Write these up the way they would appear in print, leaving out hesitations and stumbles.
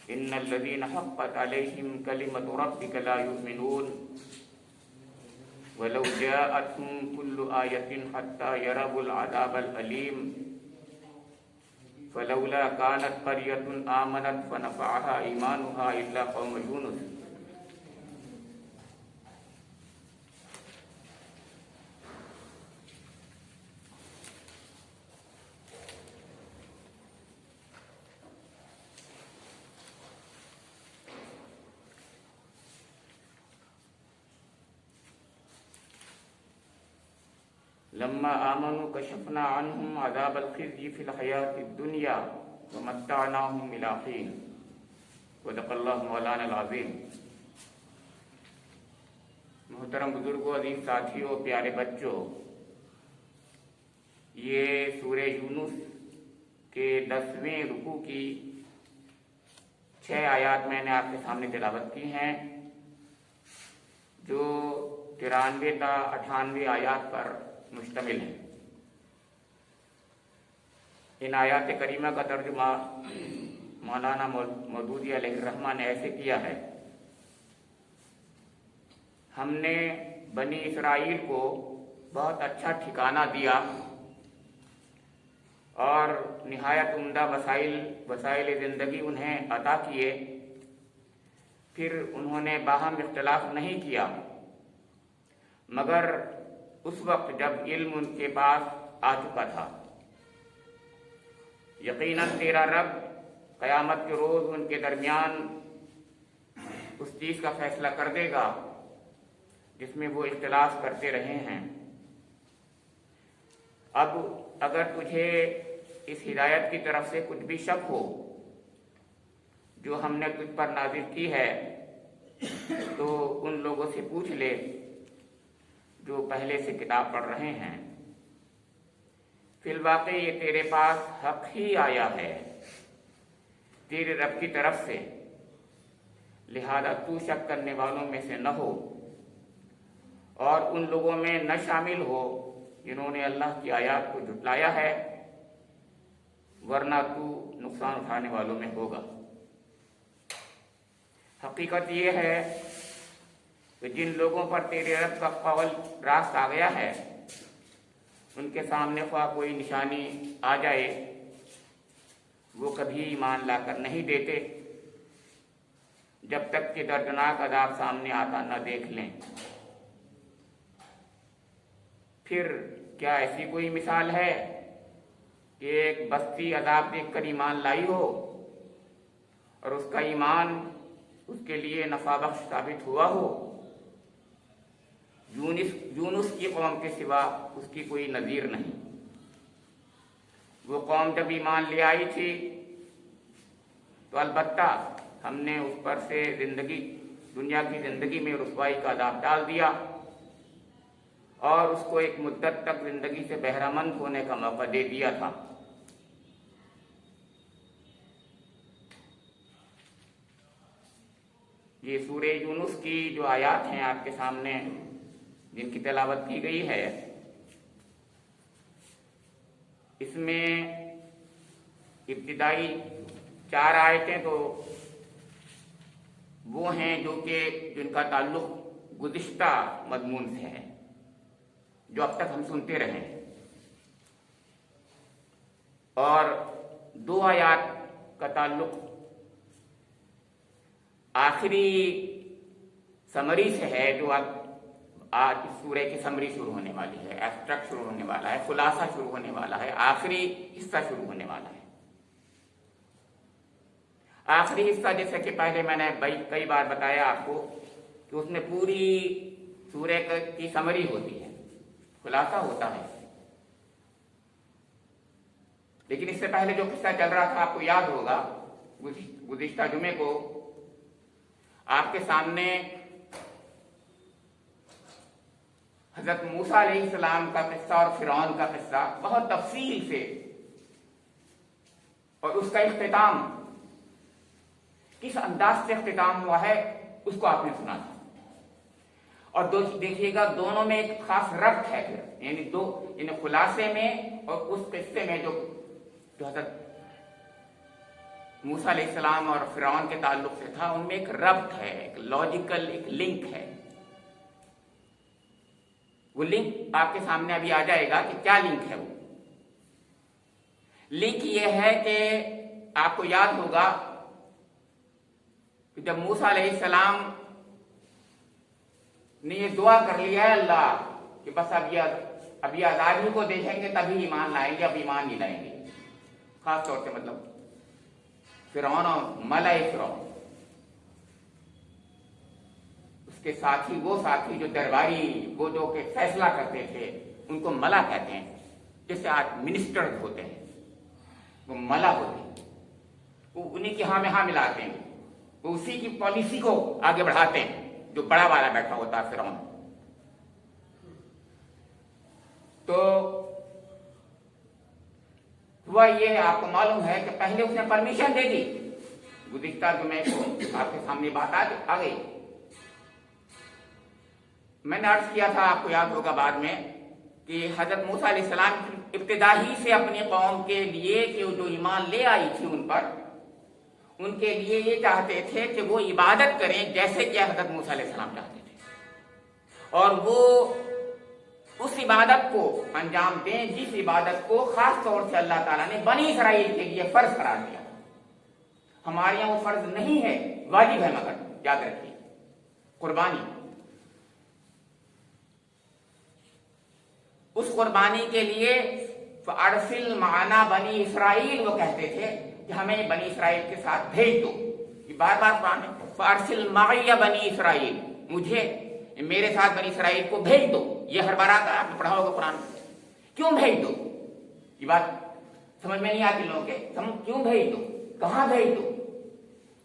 ان الذين حقت عليهم كلمة ربك لا يؤمنون ولو جاءتهم كل آية حتى يروا العذاب الأليم فلولا كانت قرية آمنت فنفعها إيمانها إلا قوم يونس لما آمنوا كشفنا عنهم عذاب الخزي في الحياة الدنيا ومتعناهم إلى حين صدق اللہ مولانا العظیم۔ محترم بزرگوں، عزیز ساتھیوں، پیارے بچوں، یہ سورہ یونس کے 10ویں رکوع کی 6 آیات میں نے آپ کے سامنے تلاوت کی ہیں، جو 93 تا 98 آیات پر مشتمل ہے۔ ان آیات کریمہ کا ترجمہ مولانا مودودی علیہ الرحمہ نے ایسے کیا ہے: ہم نے بنی اسرائیل کو بہت اچھا ٹھکانہ دیا اور نہایت عمدہ وسائل زندگی انہیں عطا کیے، پھر انہوں نے باہم اختلاف نہیں کیا، مگر اس وقت جب علم ان کے پاس آ چکا تھا۔ یقیناً تیرا رب قیامت کے روز ان کے درمیان اس چیز کا فیصلہ کر دے گا جس میں وہ اختلاف کرتے رہے ہیں۔ اب اگر تجھے اس ہدایت کی طرف سے کچھ بھی شک ہو جو ہم نے تجھ پر نازل کی ہے تو ان لوگوں سے پوچھ لے جو پہلے سے کتاب پڑھ رہے ہیں۔ فی الواقع یہ تیرے پاس حق ہی آیا ہے تیرے رب کی طرف سے، لہذا تو شک کرنے والوں میں سے نہ ہو اور ان لوگوں میں نہ شامل ہو جنہوں نے اللہ کی آیات کو جھٹلایا ہے، ورنہ تو نقصان اٹھانے والوں میں ہوگا۔ حقیقت یہ ہے کہ جن لوگوں پر تیرے رب کا قول راست آ گیا ہے، ان کے سامنے خواہ کوئی نشانی آ جائے وہ کبھی ایمان لا کر نہیں دیتے جب تک کہ دردناک عذاب سامنے آتا نہ دیکھ لیں۔ پھر کیا ایسی کوئی مثال ہے کہ ایک بستی عذاب دیکھ کر ایمان لائی ہو اور اس کا ایمان اس کے لیے نفع بخش ثابت ہوا ہو؟ یونس کی قوم کے سوا اس کی کوئی نظیر نہیں۔ وہ قوم جب ایمان لے آئی تھی تو البتہ ہم نے اس پر سے دنیا کی زندگی میں رسوائی کا عذاب ڈال دیا اور اس کو ایک مدت تک زندگی سے بہرہ مند ہونے کا موقع دے دیا تھا۔ یہ سورہ یونس کی جو آیات ہیں آپ کے سامنے جن کی تلاوت کی گئی ہے، اس میں ابتدائی 4 آیتیں تو وہ ہیں جن کا تعلق گزشتہ مضمون سے ہے، جو اب تک ہم سنتے رہے، اور 2 آیات کا تعلق آخری سمری سے ہے، جو آج اس سورہ کی سمری شروع ہونے والی ہے، ایبسٹریکٹ شروع ہونے والا ہے، خلاصہ شروع ہونے والا ہے، آخری حصہ شروع ہونے والا ہے۔ آخری حصہ جیسے کہ پہلے میں نے کئی بار بتایا آپ کو کہ اس میں پوری سورہ کی سمری ہوتی ہے، خلاصہ ہوتا ہے۔ لیکن اس سے پہلے جو قصہ چل رہا تھا آپ کو یاد ہوگا، گزشتہ جمعے کو آپ کے سامنے حضرت موسیٰ علیہ السلام کا قصہ اور فرعون کا قصہ بہت تفصیل سے، اور اس کا اختتام کس انداز سے اختتام ہوا ہے اس کو آپ نے سنا تھا۔ اور دیکھیے گا دونوں میں ایک خاص ربط ہے، پھر یعنی خلاصے میں اور اس قصے میں جو حضرت موسیٰ علیہ السلام اور فرعون کے تعلق سے تھا، ان میں ایک ربط ہے، ایک لاجیکل ایک لنک ہے. وہ لنک آپ کے سامنے ابھی آ جائے گا کہ کیا لنک ہے. وہ لنک یہ ہے کہ آپ کو یاد ہوگا کہ جب موسیٰ علیہ السلام نے یہ دعا کر لیا ہے اللہ کہ بس اب یہ آزادی کو دیکھیں گے تبھی ایمان لائیں گے، اب ایمان نہیں لائیں گے. خاص طور سے مطلب فرعون اور ملائے فرعون، اس کے ساتھی، وہ ساتھی جو درباری، وہ جو کہ فیصلہ کرتے تھے، ان کو ملا کہتے ہیں. جیسے آج منسٹر ہوتے ہیں وہ ملا ہوتے ہیں، وہ انہیں کی ہاں میں ہاں ملاتے ہیں، وہ اسی کی پالیسی کو آگے بڑھاتے ہیں جو بڑا والا بیٹھا ہوتا ہے فرعون. تو ہوا یہ آپ کو معلوم ہے کہ پہلے اس نے پرمیشن دے دی. گزشتہ جمعے کو آپ کے سامنے بات آ گئی. میں نے عرض کیا تھا، آپ کو یاد ہوگا بعد میں، کہ حضرت موسیٰ علیہ السلام ابتدا ہی سے اپنی قوم کے لیے کہ جو ایمان لے آئی تھی ان پر، ان کے لیے یہ چاہتے تھے کہ وہ عبادت کریں جیسے کہ حضرت موسیٰ علیہ السلام چاہتے تھے، اور وہ اس عبادت کو انجام دیں جس عبادت کو خاص طور سے اللہ تعالیٰ نے بنی اسرائیل کے لیے فرض قرار دیا. ہمارے یہاں وہ فرض نہیں ہے، واجب ہے، مگر یاد رکھیے قربانی. اس قربانی کے لیے فارسل معنا بنی اسرائیل، وہ کہتے تھے کہ ہمیں بنی اسرائیل کے ساتھ بھیج دو. یہ بار بار قرآن ہے، فارسل معی بنی اسرائیل، مجھے میرے ساتھ بنی اسرائیل کو بھیج دو. یہ ہر بار آتا ہے، آپ نے پڑھا ہوگا قرآن. کیوں بھیج دو؟ یہ بات سمجھ میں نہیں آتی لوگوں کے، کیوں بھیج دو، کہاں بھیج دو؟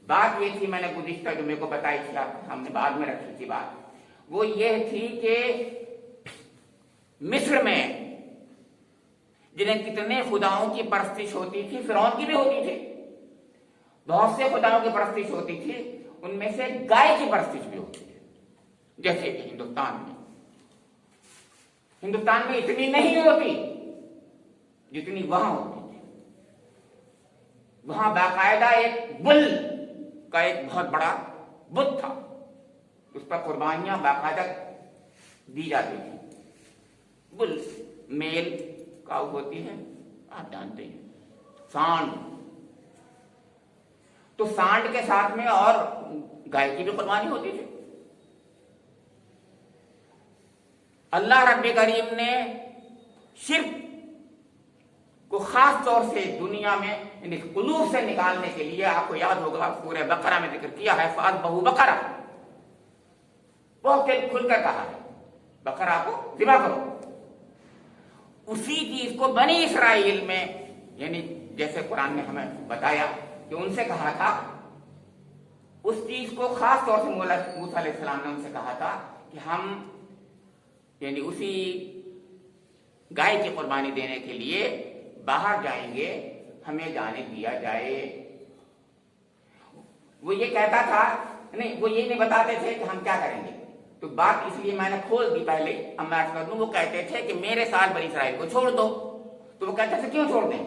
بات یہ تھی، میں نے گزشتہ جمعے کو بتائی تھی، ہم نے بعد میں رکھی تھی بات. وہ یہ تھی کہ مصر میں جنہیں کتنے خداؤں کی پرستش ہوتی تھی، فرعون کی بھی ہوتی تھی، بہت سے خداؤں کی پرستش ہوتی تھی، ان میں سے گائے کی پرستش بھی ہوتی تھی. جیسے کہ ہندوستان میں اتنی نہیں ہوتی جتنی وہاں ہوتی تھی. وہاں باقاعدہ ایک بل کا ایک بہت بڑا بت تھا، اس پر قربانیاں باقاعدہ دی جاتی تھی. بل میل کاؤ ہوتی ہے، آپ جانتے ہیں. سانڈ، تو سانڈ کے ساتھ میں اور گائے کی بھی قربانی ہوتی تھی. اللہ رب کریم نے شرک کو خاص طور سے دنیا میں قلوب سے نکالنے کے لیے، آپ کو یاد ہوگا سورہ بقرہ میں ذکر کیا ہے، فَأَذْبَحُوا بَقَرَةً، بہت دل کھل کر کہا ہے بقرہ کو ذبح کرو. اسی چیز کو بنی اسرائیل میں، یعنی جیسے قرآن نے ہمیں بتایا کہ ان سے کہا تھا، اس چیز کو خاص طور سے موسیٰ علیہ السلام نے ان سے کہا تھا کہ ہم یعنی اسی گائے کی قربانی دینے کے لیے باہر جائیں گے، ہمیں جانے دیا جائے. وہ یہ کہتا تھا، نہیں وہ یہ نہیں بتاتے تھے کہ ہم کیا کریں گے. تو بات اس لیے میں نے کھول دی پہلے، اب میں عرض کر دوں. وہ کہتے تھے کہ میرے ساتھ بنی اسرائیل کو چھوڑ دو. تو وہ کہتے تھے کیوں چھوڑ دیں؟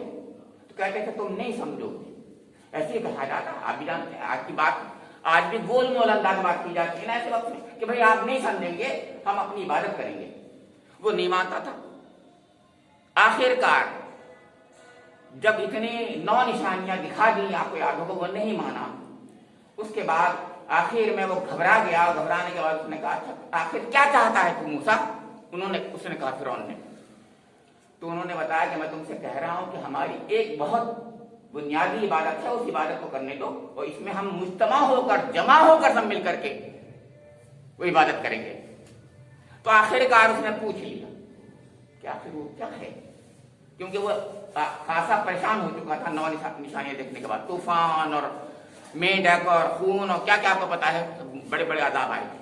تو کہتے تھے تم نہیں سمجھو گے. ایسے ہی کہا جاتا، آپ بھی جانتے ہیں، آج کی بات، آج بھی گول مول انداز بات کی جاتی ہے نا ایسے وقت میں کہ بھائی آپ نہیں سمجھیں گے، ہم اپنی عبادت کریں گے. وہ نہیں مانتا تھا. آخر کار جب اتنی 9 نشانیاں دکھا دی، آپ کو یاد ہوگا، وہ نہیں مانا. اس کے بعد آخر میں وہ گھبرا گیا. گھبرانے کے بعد اس نے کہا آخر کیا چاہتا ہے تو موسیٰ؟ اس نے کہا فرعون نے. تو انہوں نے بتایا کہ میں تم سے کہہ رہا ہوں کہ ہماری ایک بہت بنیادی عبادت ہے، اس عبادت کو کرنے دو، اور اس میں ہم مجتمع ہو کر، جمع ہو کر، سب مل کر کے وہ عبادت کریں گے. تو آخر کار اس نے پوچھ لیا کہ آخر وہ کیا ہے، کیونکہ وہ خاصا پریشان ہو چکا تھا 9 نشانیاں دیکھنے کے بعد. طوفان اور میںڈک اور خون اور کیا کیا آپ کو پتا ہے، بڑے بڑے عذاب آئے تھے.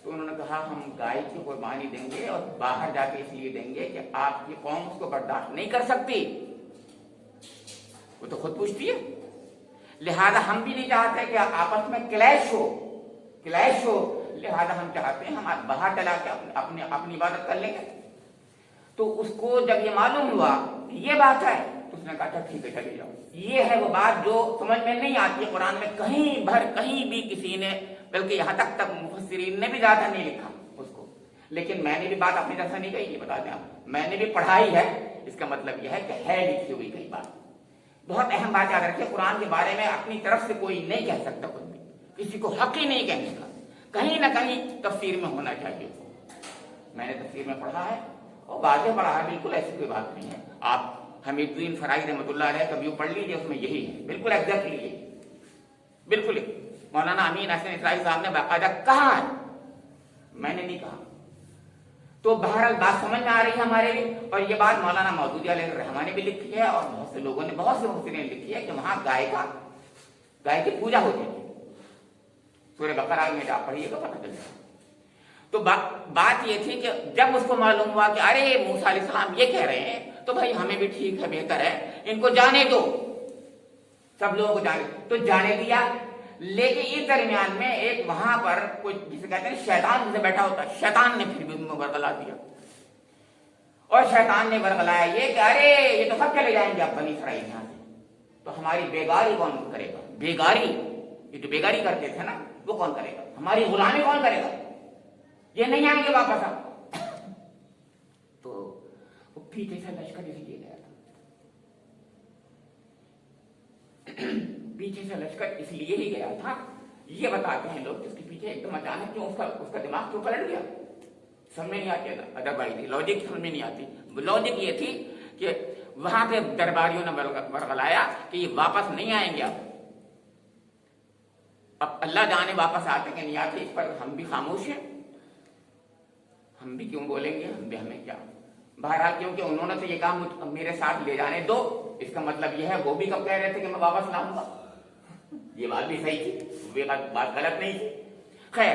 تو انہوں نے کہا ہم گائے کی قربانی دیں گے، اور باہر جا کے اس لیے دیں گے کہ آپ کی قوم اس کو برداشت نہیں کر سکتی. وہ تو خود پوچھتی ہے. لہذا ہم بھی نہیں چاہتے کہ آپس میں کلیش ہو، لہذا ہم چاہتے ہیں ہم باہر چلا کے اپنی عبادت کر لیں گے. تو اس کو جب یہ معلوم ہوا کہ یہ بات ہے، تو اس نے کہا ٹھیک ہے چلے جاؤ. یہ ہے وہ بات جو سمجھ میں نہیں آتی ہے قرآن میں کہیں بھی کسی نے، بلکہ یہاں تک مفسرین نے بھی زیادہ نہیں لکھا اس کو. لیکن میں نے بھی بات اپنی طرف سے نہیں کہی، یہ بتا دیں آپ، میں نے بھی پڑھائی ہے. اس کا مطلب یہ ہے کہ ہے لکھی ہوئی کئی بات. بہت اہم بات یاد رکھیے، قرآن کے بارے میں اپنی طرف سے کوئی نہیں کہہ سکتا، کوئی بھی کسی کو حق ہی نہیں کہنے کا. کہیں نہ کہیں تفسیر میں ہونا چاہیے. میں نے تفسیر میں پڑھا ہے اور واضح پڑھا ہے، بالکل ایسی کوئی بات نہیں ہے. آپ حمید الدین فرائی رحمۃ اللہ علیہ کبھی پڑھ لیجیے، اس میں یہی ہے، بالکل ایگزیکٹلی یہی، بالکل. مولانا امین حسین اسرائیل صاحب نے باقاعدہ کہا ہے، میں نے نہیں کہا. تو بہرحال بات سمجھ میں آ رہی ہے ہمارے لیے. اور یہ بات مولانا مودودی علیہ الرحمہ نے بھی لکھی ہے، اور بہت سے لوگوں نے، بہت سے مفسرین نے لکھی ہے کہ وہاں گائے کی پوجا ہوتی ہے. سورہ بقرہ میں جا پڑھیے گا پتہ چل جائے. تو بات یہ تھی کہ جب اس کو معلوم ہوا کہ ارے موسیٰ علیہ السلام یہ کہہ رہے ہیں، تو بھائی ہمیں بھی ٹھیک ہے، بہتر ہے، ان کو جانے دو، سب لوگوں کو جانے. تو جانے دیا. لیکن اس درمیان میں ایک وہاں پر کوئی جسے کہتے ہیں شیطان جسے بیٹھا ہوتا ہے، شیطان نے پھر بھی ان کو ورغلا دیا. اور شیطان نے ورغلایا یہ کہ ارے یہ تو سب چلے جائیں گے اب بنی اسرائیل یہاں سے، تو ہماری بیگاری کون کرے گا؟ بیگاری، یہ تو بیگاری کرتے تھے نا، وہ کون کرے گا؟ ہماری غلامی کون کرے گا؟ یہ نہیں آئیں گے واپس اب. تو وہ پیچھے سے لشکر اس لیے گیا تھا، پیچھے سے لشکر اس لیے ہی گیا تھا. یہ بتاتے ہیں لوگ اس کے پیچھے ایک دم اچانک کیوں اس کا دماغ کیوں پلٹ گیا، سمجھ میں نہیں آتی. ادروائز لاجک سمجھ میں نہیں آتی. لاجک یہ تھی کہ وہاں کے درباریوں نے ورغلایا کہ یہ واپس نہیں آئیں گے. اب اللہ جانے واپس آتے کہ نہیں آتے، اس پر ہم بھی خاموش ہیں. ہم بھی کیوں بولیں گے، ہمیں کیا. بہرحال کیونکہ انہوں نے تو یہ کہا میرے ساتھ لے جانے دو، اس کا مطلب یہ ہے وہ بھی کب کہہ رہے تھے کہ میں واپس لاؤں گا. یہ بات بھی صحیح تھی، وہ بات غلط نہیں تھی. خیر،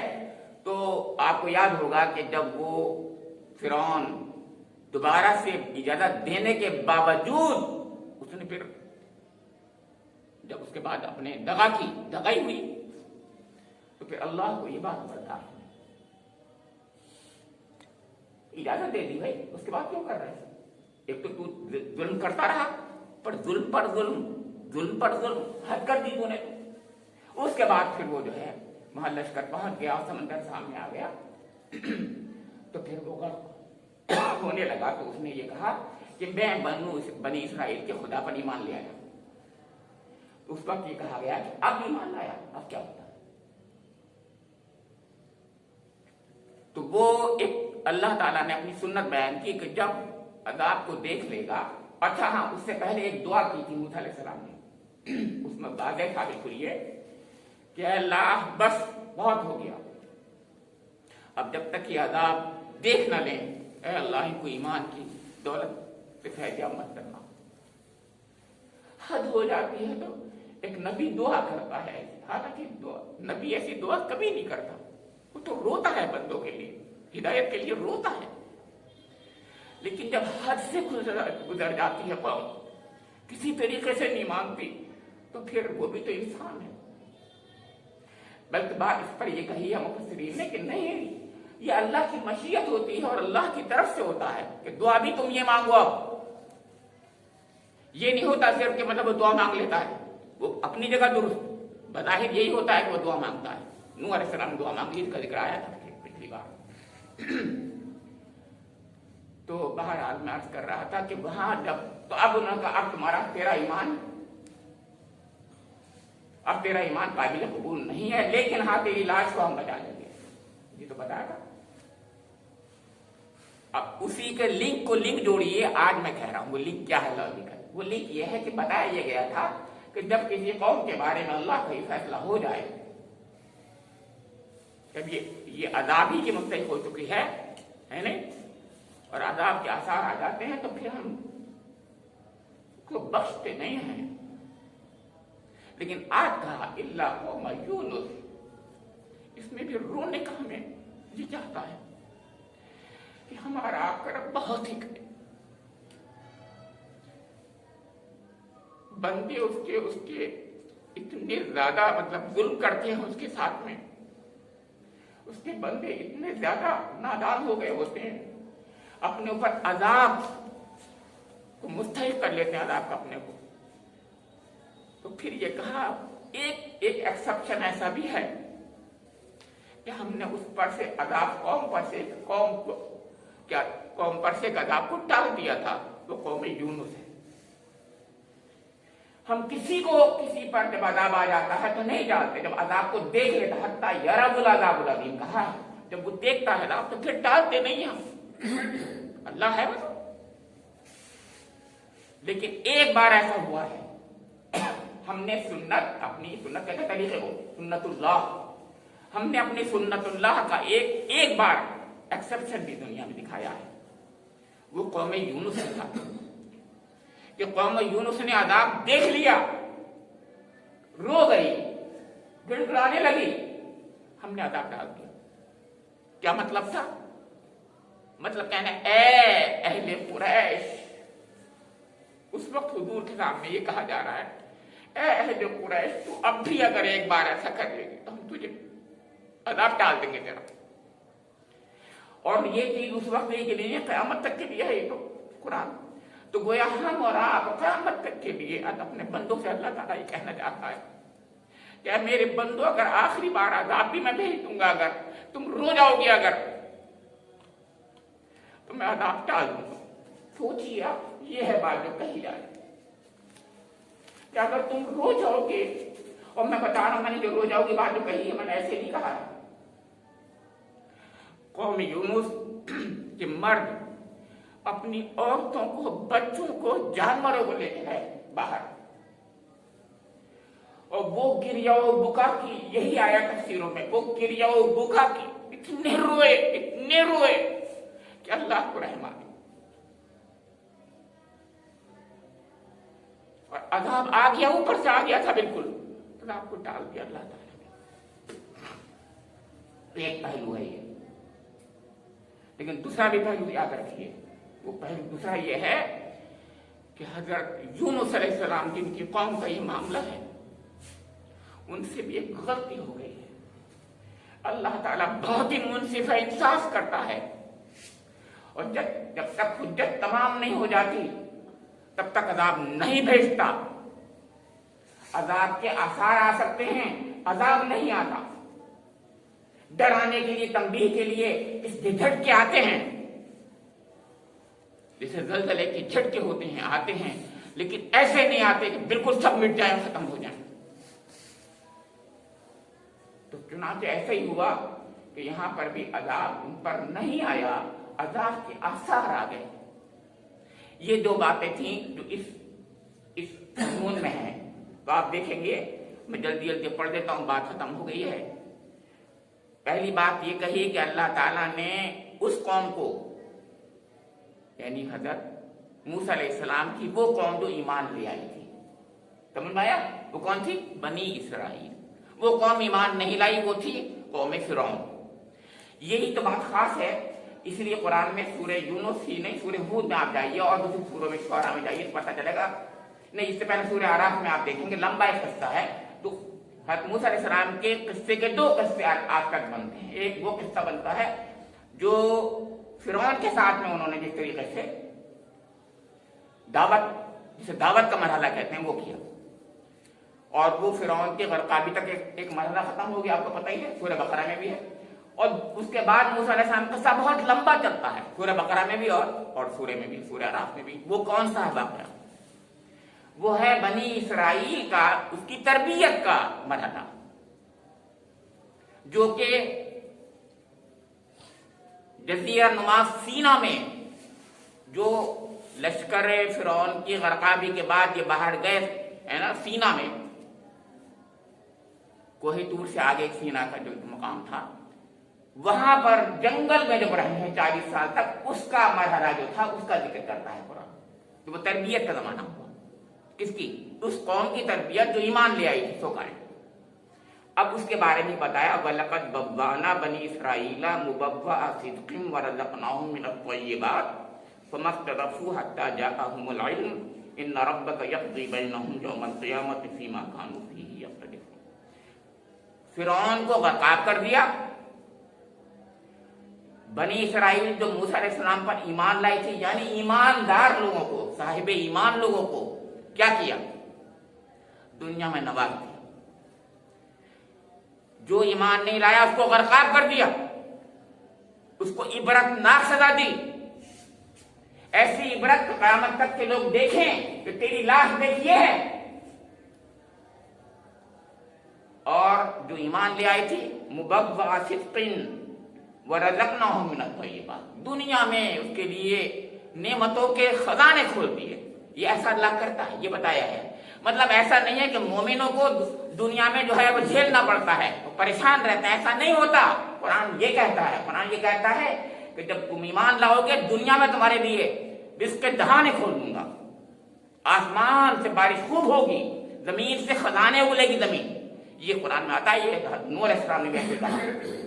تو آپ کو یاد ہوگا کہ جب وہ فرعون دوبارہ سے اجازت دینے کے باوجود اس نے پھر جب اس کے بعد اپنے دغائی ہوئی، تو پھر اللہ کو یہ بات برداشت اجازت دے دی. بھائی اس کے بعد کیوں کر رہے ہیں؟ ایک تو ظلم کرتا رہا، پر ظلم پر ظلم حد کر دی تو نے. اس کے بعد پھر وہ جو ہے وہاں لشکر پہنچ گیا، سمندر سامنے آ گیا. تو پھر وہ ہونے لگا. تو اس نے یہ کہا کہ میں بنی اسرائیل کے خدا پر ایمان لے آیا. اس وقت یہ کہا گیا کہ اب ایمان لایا، اب کیا ہوتا ہے؟ تو وہ ایک اللہ تعالیٰ نے اپنی سنت بیان کی کہ جب عذاب کو دیکھ لے گا. اچھا ہاں، اس سے پہلے ایک دعا کی تھی موسیٰ علیہ السلام نے، اس میں واضح تھا بالکل یہ کہ اللہ بس بہت ہو گیا، اب جب تک یہ عذاب دیکھ نہ لیں، اے اللہ ان کو ایمان کی دولت سے فیض مت کرنا. حد ہو جاتی ہے تو ایک نبی دعا کرتا ہے، حالانکہ نبی ایسی دعا کبھی نہیں کرتا. وہ تو روتا ہے بندوں کے لیے، ہدایت کے لیے روتا ہے. لیکن جب حد سے گزر جاتی ہے قوم، کسی طریقے سے نہیں مانتی، تو پھر وہ بھی تو انسان ہے. بلکہ بات اس پر یہ کہی ہے مفسرین نے کہ نہیں، یہ اللہ کی مشیت ہوتی ہے اور اللہ کی طرف سے ہوتا ہے کہ دعا بھی تم یہ مانگو. اب یہ نہیں ہوتا صرف کہ مطلب وہ دعا مانگ لیتا ہے، وہ اپنی جگہ درست بظاہر یہی ہوتا ہے کہ وہ دعا مانگتا ہے. نوح علیہ السلام دعا مانگی، اس کا ذکر آیا تھا پچھلی بار. تو بہرحال میں عرض کر رہا تھا کہ وہاں جب تو اب انہوں نے کہا اب تیرا ایمان قابل قبول نہیں ہے، لیکن ہاں تیری لاش کو ہم بچا لیں گے. یہ تو بتایا تھا. اب اسی کے لنک جوڑیے. آج میں کہہ رہا ہوں وہ لنک کیا ہے لاجیکل. وہ لنک یہ ہے کہ بتایا یہ گیا تھا کہ جب کسی قوم کے بارے میں اللہ کا یہ فیصلہ ہو جائے، جب یہ عذاب ہی کی مستحق ہو چکی ہے نہیں، اور عذاب کے آثار آ جاتے ہیں، تو پھر ہم کو بخشتے نہیں ہیں. لیکن آج کہا اللہ قوم یونس، اس میں بھی رونے کا ہمیں یہ چاہتا ہے کہ ہمارا آپ کا رب بہت ہی کرے. بندے اس کے اتنے زیادہ مطلب ظلم کرتے ہیں اس کے ساتھ میں، اس کے بندے اتنے زیادہ نادان ہو گئے ہوتے ہیں، اپنے اوپر عذاب کو مستحق کر لیتے ہیں عذاب کا اپنے کو. تو پھر یہ کہا ایک ایکسپشن ایسا بھی ہے کہ ہم نے اس پر سے عذاب قوم پر سے عذاب کو ٹال دیا تھا، وہ قوم یونس ہے۔ ہم کسی پر جب عذاب آ جاتا ہے تو نہیں ٹالتے، جب عذاب کو دیکھ لیتا، حتیٰ یرب العذاب العظیم کہا، جب وہ دیکھتا ہے عذاب تو پھر ٹالتے نہیں ہم، اللہ ہے وہ۔ لیکن ایک بار ایسا ہوا ہے، ہم نے اپنی سنت کہتے طریقے کو سنت اللہ، ہم نے اپنی سنت اللہ کا ایک بار ایکسپشن بھی دنیا میں دکھایا ہے، وہ قوم یونس تھا کہ قوم یونس نے عذاب دیکھ لیا، رو گئی، گڑگڑانے لگی، ہم نے عذاب ڈال دیا۔ کیا مطلب تھا؟ مطلب کہنا اے اہل قریش، اس وقت حضور کے سامنے یہ کہا جا رہا ہے اے اہل قریش، تو اب بھی اگر ایک بار ایسا کر لے گی تو ہم تجھے عذاب ڈال دیں گے تیرا۔ اور یہ چیز اس وقت کے لیے نہیں، قیامت تک کے لیے ہے یہ تو قرآن۔ تو گویا ہم اور آپ قیامت تک کے لیے اپنے بندوں سے اللہ تعالیٰ یہ کہنا چاہتا ہے کہ میرے بندوں اگر آخری بار عذاب بھی میں بھیج دوں گا، اگر تم رو جاؤ گے اگر، تو میں عذاب ٹال دوں گا۔ سوچیے آپ، یہ ہے بات جو کہی جائے کہ اگر تم رو جاؤ گے، اور میں بتا رہا ہوں میں نے جو رو جاؤ گی بات جو کہی ہے میں نے ایسے نہیں کہا ہے۔ قوم یونس کے مرد اپنی عورتوں کو، بچوں کو، جانوروں کو لے کے گئے باہر، اور وہ گریا و بکا کی، یہی آیا تفسیروں میں، وہ گریا و بکا کی، اتنے روئے کہ اللہ کو رحم آ گئی، اور عذاب آ گیا، اوپر سے آ گیا تھا بالکل، عذاب کو ڈال دیا اللہ تعالیٰ نے۔ ایک پہلو ہے یہ، لیکن دوسرا بھی پہلو یاد رکھیے، وہ پہلو دوسرا یہ ہے کہ حضرت یونس علیہ السلام جن کی قوم کا یہ معاملہ ہے، ان سے بھی ایک غلطی ہو گئی ہے۔ اللہ تعالیٰ بہت ہی منصف ہے، انصاف کرتا ہے، اور جب تک حجت تمام نہیں ہو جاتی تب تک عذاب نہیں بھیجتا۔ عذاب کے آثار آ سکتے ہیں، عذاب نہیں آتا۔ ڈرانے کے لیے، تنبیہ کے لیے اس جھٹکے آتے ہیں، جیسے زلزلے کے جھٹکے ہوتے ہیں، آتے ہیں، لیکن ایسے نہیں آتے کہ بالکل سب مٹ جائیں، ختم ہو جائیں۔ تو چنانچہ ایسا ہی ہوا کہ یہاں پر بھی عذاب ان پر نہیں آیا، عذاب کے آثار آ گئے۔ یہ دو باتیں تھیں جو اس مضمون میں ہیں، تو آپ دیکھیں گے، میں جلدی پڑھ دیتا ہوں، بات ختم ہو گئی ہے۔ پہلی بات یہ کہی کہ اللہ تعالیٰ نے اس قوم کو، یعنی حضرت موسیٰ علیہ السلام کی وہ قوم جو ایمان لے آئی تھی، سمجھ میں آیا؟ وہ کون تھی؟ بنی اسرائیل۔ وہ قوم ایمان نہیں لائی، وہ تھی قوم فرعون۔ یہی تو بات خاص ہے، اس لیے قرآن میں سورہ یونس ہی نہیں، سورہ ہود میں آپ جائیے اور دوسری سوروں میں، شعراء میں جائیے تو پتہ چلے گا، نہیں اس سے پہلے سورہ اعراف میں آپ دیکھیں گے، لمبا ایک قصہ ہے۔ تو حضرت موسیٰ علیہ السلام کے قصے کے دو قصے آج تک بنتے ہیں۔ ایک وہ قصہ بنتا ہے جو فرعون کے ساتھ میں انہوں نے جس طریقے سے جسے دعوت کا مرحلہ کہتے ہیں وہ کیا، اور وہ فرعون کے غرقابی تک ایک مرحلہ ختم ہو گیا، آپ کو پتہ ہی ہے، سورہ بقرہ میں بھی ہے۔ اور اس کے بعد موسیٰ علیہ السلام کا قصہ بہت لمبا چلتا ہے، سورہ بقرہ میں بھی اور سورہ میں بھی، سورہ اعراف میں بھی۔ وہ کون سا واقعہ؟ وہ ہے بنی اسرائیل کا، اس کی تربیت کا مرحلہ، جو کہ جزیرہ نما سینا میں، جو لشکر فرعون کی غرقابی کے بعد یہ باہر گئے ہے نا، سینا میں، کوہ طور سے آگے سینا کا جو مقام تھا، وہاں پر جنگل میں جب رہے ہیں 40 سال تک، اس کا مرحلہ جو تھا اس کا ذکر کرتا ہے قرآن۔ تو وہ تربیت کا زمانہ ہوا، کس کی؟ اس قوم کی تربیت جو ایمان لے آئی تھی، سو کہے۔ اب اس کے بارے میں بتایا، وَلَقَدْ بَوَّأْنَا بَنِي إِسْرَائِيلَ مُبَوَّأَ صِدْقٍ وَرَزَقْنَاهُم مِّنَ الطَّيِّبَاتِ فَمَا اخْتَلَفُوا حَتَّىٰ جَاءَهُمُ الْعِلْمُ إِنَّ رَبَّكَ يَقْضِي بَيْنَهُمْ يَوْمَ الْقِيَامَةِ فِيمَا كَانُوا فِيهِ يَخْتَلِفُونَ۔ فرعون کو غرقاب کر دیا، بنی اسرائیل جو موسیٰ علیہ السلام پر ایمان لائی تھی، یعنی ایماندار لوگوں کو، صاحب ایمان لوگوں کو کیا کیا؟ دنیا میں نواز دیا. جو ایمان نہیں لایا اس کو غرقاب کر دیا, اس کو عبرت ناک سزا دی. ایسی عبرت قیامت تک کے لوگ دیکھیں کہ تیری لاش دیکھیے ہے. اور جو ایمان لے آئی تھی مبوّع صدق ورزقناہم من الطیبات, دنیا میں اس کے لیے نعمتوں کے خزانے کھول دیے. یہ ایسا اللہ کرتا ہے, یہ بتایا ہے. مطلب ایسا نہیں ہے کہ مومنوں کو دنیا میں جو ہے وہ جھیلنا پڑتا ہے, وہ پریشان رہتا ہے, ایسا نہیں ہوتا. قرآن یہ کہتا ہے کہ جب تم ایمان لاؤ گے دنیا میں تمہارے لیے رزق کے دہانے کھول دوں گا. آسمان سے بارش خوب ہوگی, زمین سے خزانے اگلے گی زمین. یہ قرآن میں آتا ہے. یہ نوح علیہ السلام نے ویسے کہا.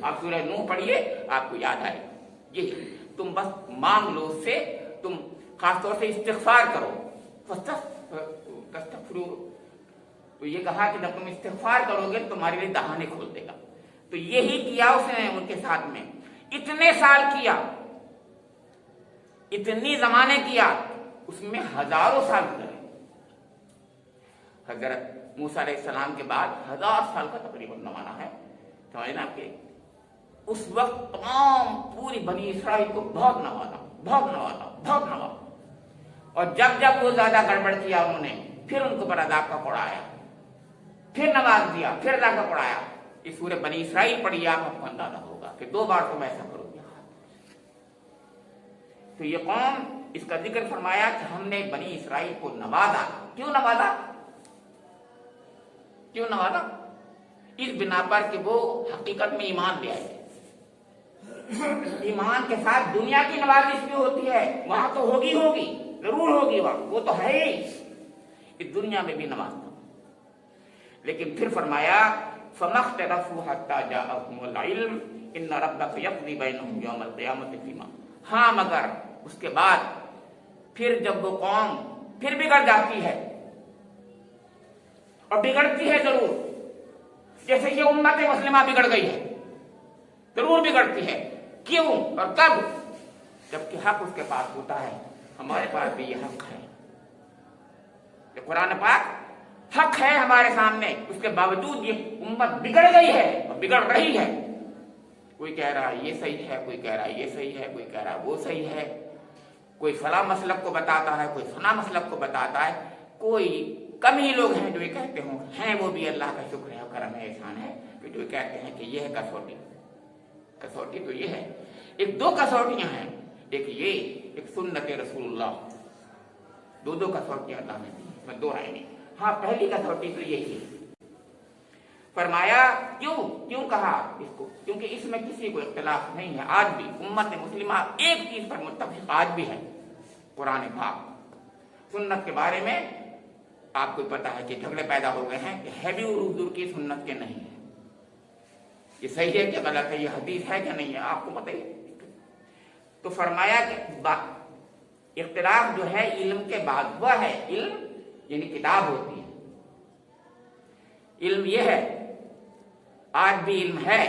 آپ سورہ نوح پڑھیے, آپ کو یاد آئے. یہ تم بس مانگ لو اس سے, تم خاص طور سے استغفار کرو. تو یہ کہا کہ جب تم استغفار کرو گے تمہارے لیے دہانے کھول دے گا. تو یہی کیا اس نے ان کے ساتھ میں. اتنے سال کیا, اتنی زمانے کیا, اس میں ہزاروں سال گزرے. حضرت موسیٰ علیہ السلام کے بعد 1000 سال کا تقریباً زمانہ ہے. سمجھنا کہ اس وقت تمام پوری بنی اسرائیل کو بہت نوازا. اور جب وہ زیادہ گڑبڑ کیا انہوں نے, پھر ان کو پر عذاب کا کوڑا آیا, پھر نواز دیا, پھر عذاب کا کوڑا آیا. اس سورہ بنی اسرائیل پڑھی, آپ کو اندازہ ہوگا کہ 2 بار تم ایسا کرو گے. تو یہ قوم, اس کا ذکر فرمایا کہ ہم نے بنی اسرائیل کو نوازا. کیوں نوازا؟ اس بنا پر کہ وہ حقیقت میں ایمان لے آئے. ایمان کے ساتھ دنیا کی نوازش بھی ہوتی ہے, وہاں تو ہوگی, ضرور ہوگی, وہاں وہ تو ہے ہی. اس دنیا میں بھی نوازتا. لیکن پھر فرمایا فَمَا اخْتَلَفُوا حَتَّى جَاءَهُمُ الْعِلْمُ إِنَّ رَبَّكَ يَقْضِي بَيْنَهُمْ يَوْمَ الْقِيَامَةِ فِيمَا. ہاں مگر اس کے بعد پھر جب وہ قوم پھر بگڑ جاتی ہے, اور بگڑتی ہے ضرور, جیسے یہ امت مسلمہ بگڑ گئی ہے, ضرور بگڑتی ہے. کیوں اور کب؟ جبکہ حق اس کے پاس ہوتا ہے. ہمارے پاس بھی یہ حق ہے. یہ قرآن پاک حق ہے ہمارے سامنے, اس کے باوجود یہ امت بگڑ گئی ہے اور بگڑ رہی ہے. کوئی کہہ رہا ہے یہ صحیح ہے, کوئی کہہ رہا ہے یہ صحیح ہے, کوئی کہہ رہا ہے وہ صحیح ہے. کوئی فلاں مسلک کو بتاتا ہے, کوئی فلاں مسلک کو بتاتا ہے. کوئی کم ہی لوگ ہیں جو یہ کہتے ہیں وہ بھی اللہ کا شکر ہے, کرم ہے, احسان ہے, کہ جو کہتے ہیں کہ یہ ہے کسوٹی. کسوٹی تو یہ ہے. 2 کسوٹیاں ہیں, ایک یہ, ایک سنت رسول اللہ. 2 کسوٹیاں اللہ نے دی, میں 2 رائے نہیں. ہاں پہلی کسوٹی تو یہی ہے. فرمایا کیوں کہا اس کو؟ کیونکہ اس میں کسی کو اختلاف نہیں ہے. آج بھی امت مسلمہ ایک چیز پر متفق آج بھی ہے, قرآن پاک. سنت کے بارے میں آپ کو پتا ہے کہ جھگڑے پیدا ہو گئے ہیں کہ ہے بھی حضور کی سنت کے نہیں ہے, یہ صحیح ہے کہ غلط ہے, یہ حدیث ہے کہ نہیں ہے, آپ کو پتہ ہی. تو فرمایا کہ اختلاف جو ہے علم کے بعد ہوا ہے. علم یعنی کتاب ہوتی ہے. علم یہ ہے, آج بھی علم ہے,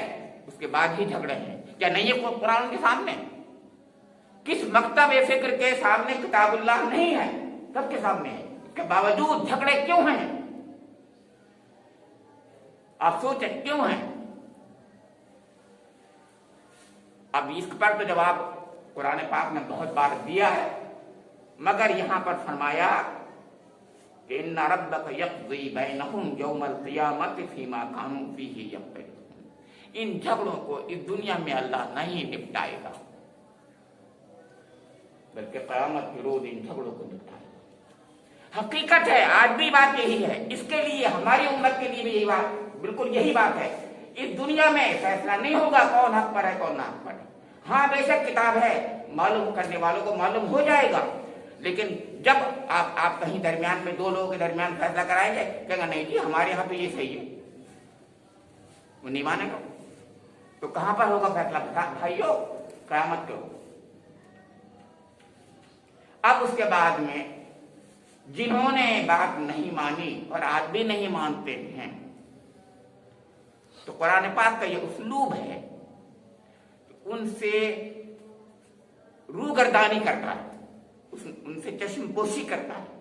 اس کے بعد ہی جھگڑے ہیں. کیا نہیں ہے قرآن کے سامنے؟ کس مکتب فکر کے سامنے کتاب اللہ نہیں ہے؟ سب کے سامنے ہے. اس کے باوجود جھگڑے کیوں ہیں؟ آپ سوچیں کیوں ہیں؟ اب اس پر تو جواب قرآن پاک نے بہت بار دیا ہے, مگر یہاں پر فرمایا کہ ان ربک یقضی بینہم یوم القیامت فیما کانوا فیہ یختلفون. ان جھگڑوں کو اس دنیا میں اللہ نہیں نپٹائے گا, بلکہ قیامت کے روز ان جھگڑوں کو نپٹائے گا. حقیقت ہے, آج بھی بات یہی ہے. اس کے لیے ہماری امت کے لیے بھی یہی بات, بالکل یہی بات ہے. اس دنیا میں فیصلہ نہیں ہوگا کون حق پر ہے کون نہ حق پر ہے. ہاں بے شک کتاب ہے, معلوم کرنے والوں کو معلوم ہو جائے گا, لیکن جب آپ کہیں درمیان میں 2 لوگوں کے درمیان فیصلہ کرائیں گے, کہیں گا نہیں جی ہمارے یہاں تو یہ صحیح ہے, وہ نہیں مانے گا. تو کہاں پر ہوگا فیصلہ بھائیو؟ قیامت کے ہوگا. اب اس کے بعد میں جنہوں نے بات نہیں مانی اور آج بھی نہیں مانتے ہیں, تو قرآن پاک کا یہ اسلوب ہے, ان سے روگردانی کرتا ہے, ان سے چشم پوشی کرتا ہے,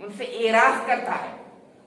ان سے اعراض کرتا ہے,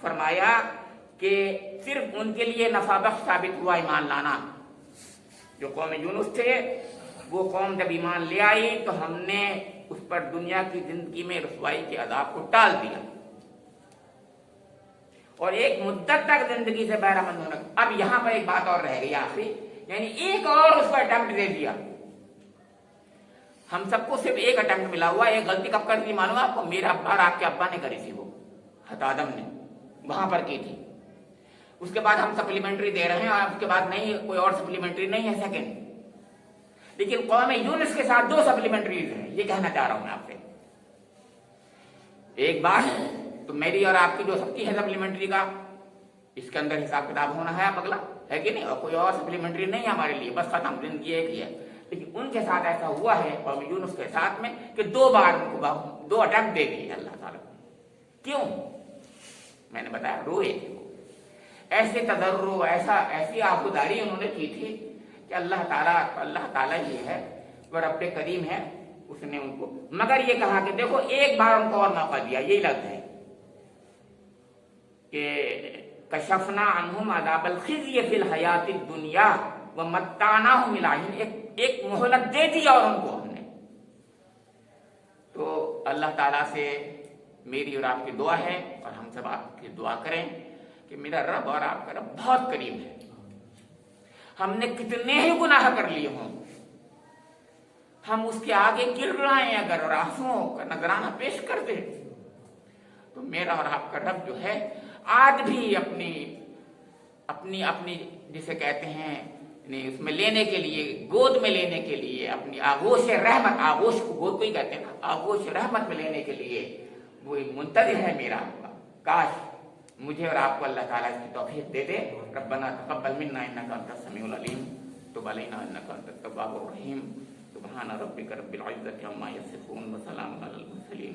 فرمایا کہ صرف ان کے لیے نفع بخش ثابت ہوا ایمان لانا. جو قوم یونس تھے وہ قوم جب ایمان لے آئی تو ہم نے اس پر دنیا کی زندگی میں رسوائی کے عذاب کو ٹال دیا اور ایک مدت تک زندگی سے بہرہ مند ہونا. اب یہاں پر ایک بات اور رہ گئی آخری، یعنی ایک اور اس کو اٹمپٹ دے دیا. ہم سب کو صرف ایک اٹمپٹ ملا ہوا. ایک غلطی کب کر دی معلوم آپ کو؟ میرا ابا اور آپ کے ابا نے کری تھی، وہ حضرت آدم نے وہاں پر کی تھی. اس کے بعد ہم سپلیمنٹری دے رہے ہیں اور اس کے بعد نہیں، کوئی اور سپلیمنٹری نہیں ہے سیکنڈ. لیکن قوم یونس کے ساتھ 2 سپلیمنٹریز ہیں. یہ کہنا چاہ رہا ہوں میں آپ سے. ایک بات تو میری اور آپ کی جو سب ہے سپلیمنٹری کا، اس کے اندر حساب کتاب ہونا ہے اب اگلا، ہے کہ نہیں؟ اور کوئی اور سپلیمنٹری نہیں ہے ہمارے لیے، بس ختم، زندگی ایک ہی ہے. لیکن ان کے ساتھ ایسا ہوا ہے قوم یونس کے ساتھ میں کہ 2 بار ان کو 2 اٹمپٹ دے دیے اللہ تعالیٰ. کیوں؟ میں نے بتایا روئے تھے وہ، ایسے تضرع، ایسی آبوداری انہوں نے کی تھی کہ اللہ تعالیٰ یہ ہے، وہ رب کریم ہے، اس نے ان کو مگر یہ کہا کہ دیکھو ایک بار ان کو اور موقع دیا. یہی لفظ ہے کہ کشفنا عنہم عذاب الخزی فی الحیات الدنیا ومتعناہم الی حین. ایک مہلت دے دی اور ان کو ہم نے. تو اللہ تعالیٰ سے میری اور آپ کی دعا ہے اور ہم سب آپ کی دعا کریں کہ میرا رب اور آپ کا رب بہت قریب ہے. ہم نے کتنے ہی گناہ کر لیے ہوں، ہم اس کے آگے گر رہے اگر اور آنسوؤں کا نذرانہ پیش کر دیں تو میرا اور آپ کا رب جو ہے آج بھی اپنی جسے کہتے ہیں اس میں لینے کے لیے، گود میں لینے کے لیے، اپنی آغوش رحمت، آغوش کو گود کو ہی کہتے ہیں نا، آغوش رحمت میں لینے کے لیے وہ منتظر ہے میرا آپ کا. کاش مجھے اور آپ کو اللہ تعالیٰ اس کی توفیق دے دے. ربنا تقبل منا انک انت السمیع العلیم تب علینا انک انت التواب الرحیم. سبحان ربک رب العزة عما یصفون وسلام علی المرسلین.